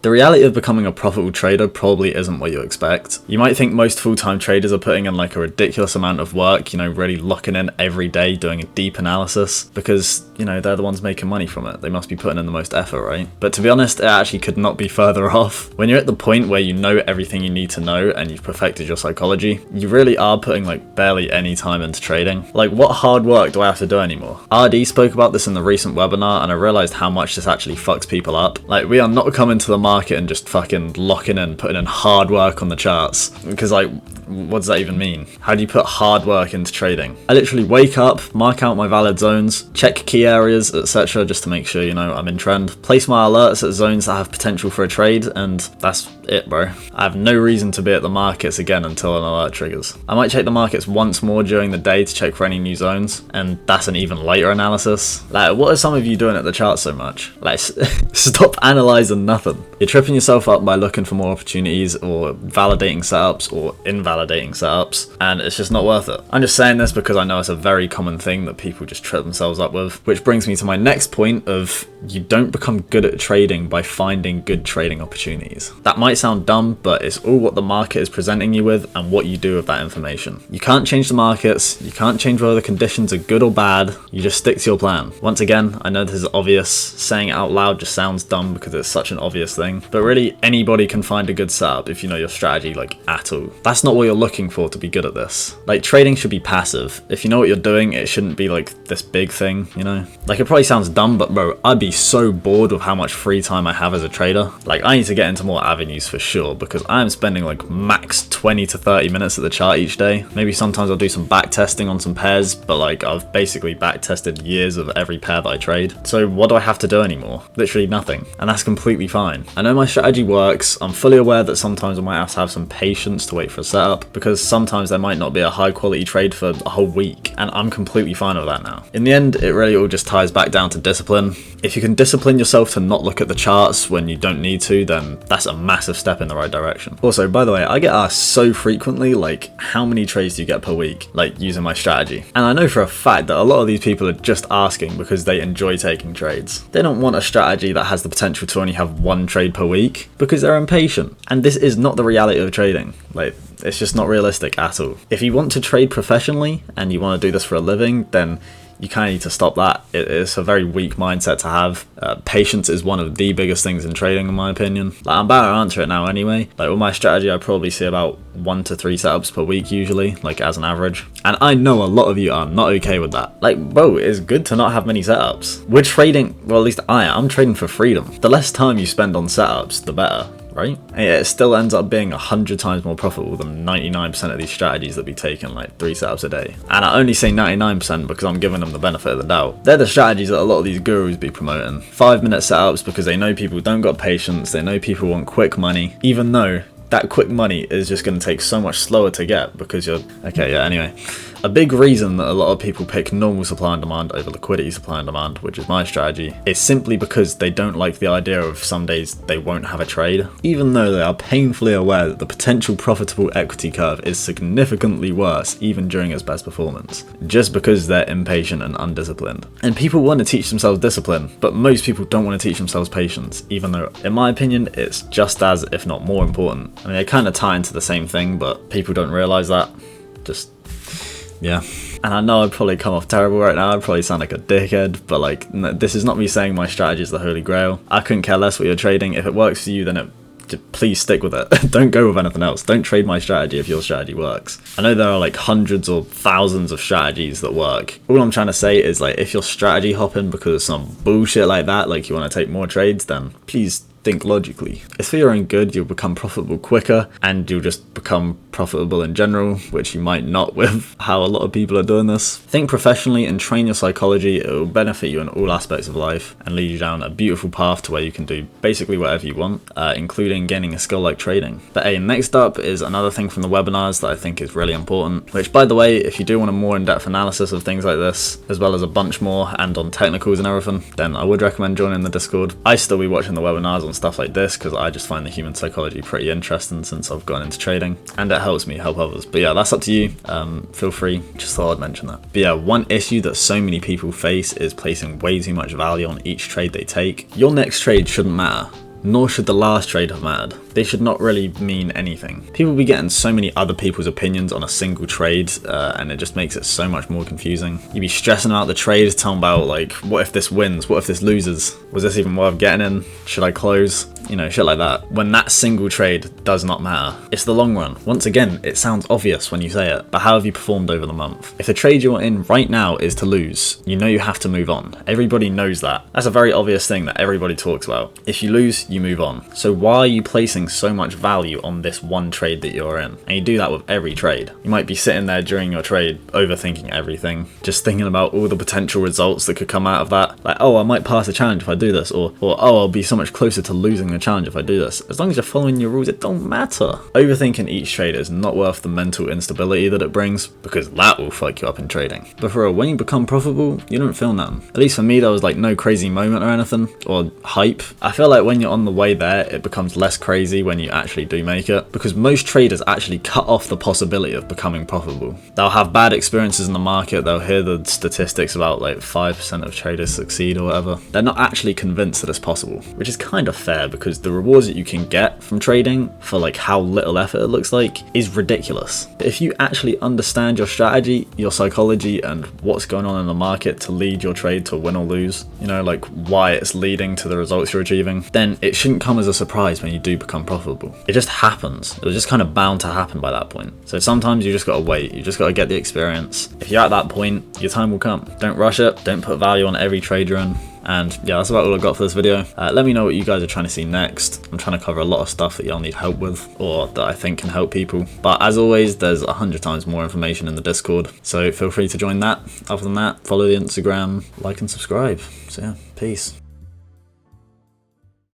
The reality of becoming a profitable trader probably isn't what you expect. You might think most full-time traders are putting in like a ridiculous amount of work, really locking in every day, doing a deep analysis, because, they're the ones making money from it. They must be putting in the most effort, right? But to be honest, it actually could not be further off. When you're at the point where you know everything you need to know and you've perfected your psychology, you really are putting like barely any time into trading. Like, what hard work do I have to do anymore? RD spoke about this in the recent webinar, and I realized how much this actually fucks people up. Like, we are not coming to the market and just fucking locking in, putting in hard work on the charts. Because like, what does that even mean? How do you put hard work into trading? I literally wake up, mark out my valid zones, check key areas, etc. just to make sure, I'm in trend, place my alerts at zones that have potential for a trade, and that's it, bro. I have no reason to be at the markets again until an alert triggers. I might check the markets once more during the day to check for any new zones, and that's an even later analysis. Like, what are some of you doing at the chart so much? Like, stop analyzing nothing. You're tripping yourself up by looking for more opportunities or validating setups or invalidating setups, and it's just not worth it. I'm just saying this because I know it's a very common thing that people just trip themselves up with, which brings me to my next point of you don't become good at trading by finding good trading opportunities. That might sound dumb, but it's all what the market is presenting you with and what you do with that information. You can't change the markets, you can't change whether the conditions are good or bad, you just stick to your plan. Once again, I know this is obvious, saying it out loud just sounds dumb because it's such an obvious thing, but really anybody can find a good setup if you know your strategy like at all. That's not what you're looking for to be good at this. Like, trading should be passive. If you know what you're doing, it shouldn't be like this big thing, Like, it probably sounds dumb, but bro, I'd be so bored with how much free time I have as a trader. Like, I need to get into more avenues for sure, because I'm spending like max 20 to 30 minutes at the chart each day. Maybe sometimes I'll do some back testing on some pairs, but like, I've basically back tested years of every pair that I trade. So what do I have to do anymore? Literally nothing. And that's completely fine. I know my strategy works. I'm fully aware that sometimes I might have to have some patience to wait for a setup, because sometimes there might not be a high quality trade for a whole week, and I'm completely fine with that now. In the end, it really all just ties back down to discipline. If you can discipline yourself to not look at the charts when you don't need to, then that's a massive step in the right direction. Also, by the way, I get asked so frequently, like, how many trades do you get per week, like, using my strategy? And I know for a fact that a lot of these people are just asking because they enjoy taking trades. They don't want a strategy that has the potential to only have one trade per week because they're impatient. And this is not the reality of trading. Like, it's just not realistic at all. If you want to trade professionally and you want to do this for a living, then you kind of need to stop that. It's a very weak mindset to have. Patience is one of the biggest things in trading, in my opinion. Like, I'm about to answer it now anyway. Like, with my strategy, I probably see about 1 to 3 setups per week usually, like as an average. And I know a lot of you are not okay with that. Like, bro, it's good to not have many setups. We're trading, well, at least I'm trading for freedom. The less time you spend on setups, the better. Right? And yeah, it still ends up being 100 times more profitable than 99% of these strategies that be taking like 3 setups a day. And I only say 99% because I'm giving them the benefit of the doubt. They're the strategies that a lot of these gurus be promoting. 5-minute setups because they know people don't got patience, they know people want quick money, even though that quick money is just going to take so much slower to get because you're... Okay, yeah, anyway. A big reason that a lot of people pick normal supply and demand over liquidity supply and demand, which is my strategy, is simply because they don't like the idea of some days they won't have a trade, even though they are painfully aware that the potential profitable equity curve is significantly worse even during its best performance, just because they're impatient and undisciplined. And people want to teach themselves discipline, but most people don't want to teach themselves patience, even though, in my opinion, it's just as, if not more important. I mean, they kind of tie into the same thing, but people don't realize that. Just... yeah. And I know I'd probably come off terrible right now, I'd probably sound like a dickhead, but like, this is not me saying my strategy is the holy grail. I couldn't care less what you're trading. If it works for you, then please stick with it. Don't go with anything else. Don't trade my strategy if your strategy works. I know there are like hundreds or thousands of strategies that work. All I'm trying to say is, like, if you're strategy hopping because of some bullshit like that, like you want to take more trades, then please think logically. It's for your own good. You'll become profitable quicker, and you'll just become profitable in general, which you might not with how a lot of people are doing this. Think professionally and train your psychology. It will benefit you in all aspects of life and lead you down a beautiful path to where you can do basically whatever you want, including gaining a skill like trading. But hey, next up is another thing from the webinars that I think is really important, which, by the way, if you do want a more in-depth analysis of things like this, as well as a bunch more and on technicals and everything, then I would recommend joining the Discord. I still be watching the webinars on stuff like this because I just find the human psychology pretty interesting since I've gone into trading, and it helps me help others. But yeah, that's up to you. Feel free. Just thought I'd mention that. But yeah, one issue that so many people face is placing way too much value on each trade they take. Your next trade shouldn't matter. nor should the last trade have mattered. They should not really mean anything. People be getting so many other people's opinions on a single trade, and it just makes it so much more confusing. You be stressing about the trade, telling about like, what if this wins? What if this loses? Was this even worth getting in? Should I close? You know, shit like that. When that single trade does not matter. It's the long run. Once again, it sounds obvious when you say it, but how have you performed over the month? If the trade you're in right now is to lose, you know you have to move on. Everybody knows that. That's a very obvious thing that everybody talks about. If you lose, you move on. So why are you placing so much value on this one trade that you're in? And you do that with every trade. You might be sitting there during your trade overthinking everything, just thinking about all the potential results that could come out of that. Like, oh, I might pass the challenge if I do this, or oh, I'll be so much closer to losing the challenge if I do this. As long as you're following your rules, it don't matter. Overthinking each trade is not worth the mental instability that it brings, because that will fuck you up in trading. But for when you become profitable, you don't feel none. At least for me, there was like no crazy moment or anything, or hype. I feel like when you're on the way there, it becomes less crazy when you actually do make it, because most traders actually cut off the possibility of becoming profitable. They'll have bad experiences in the market, they'll hear the statistics about like 5% of traders succeed or whatever. They're not actually convinced that it's possible, which is kind of fair, because the rewards that you can get from trading for like how little effort it looks like is ridiculous. But if you actually understand your strategy, your psychology, and what's going on in the market to lead your trade to win or lose, you know, like why it's leading to the results you're achieving, then it shouldn't come as a surprise when you do become profitable. It just happens. It was just kind of bound to happen by that point. So sometimes you just gotta wait. You just gotta get the experience. If you're at that point, your time will come. Don't rush it. Don't put value on every trade you're in. And yeah, that's about all I've got for this video. Let me know what you guys are trying to see next. I'm trying to cover a lot of stuff that y'all need help with, or that I think can help people. But as always, there's 100 times more information in the Discord, so feel free to join that. Other than that, follow the Instagram, like and subscribe. So yeah, peace.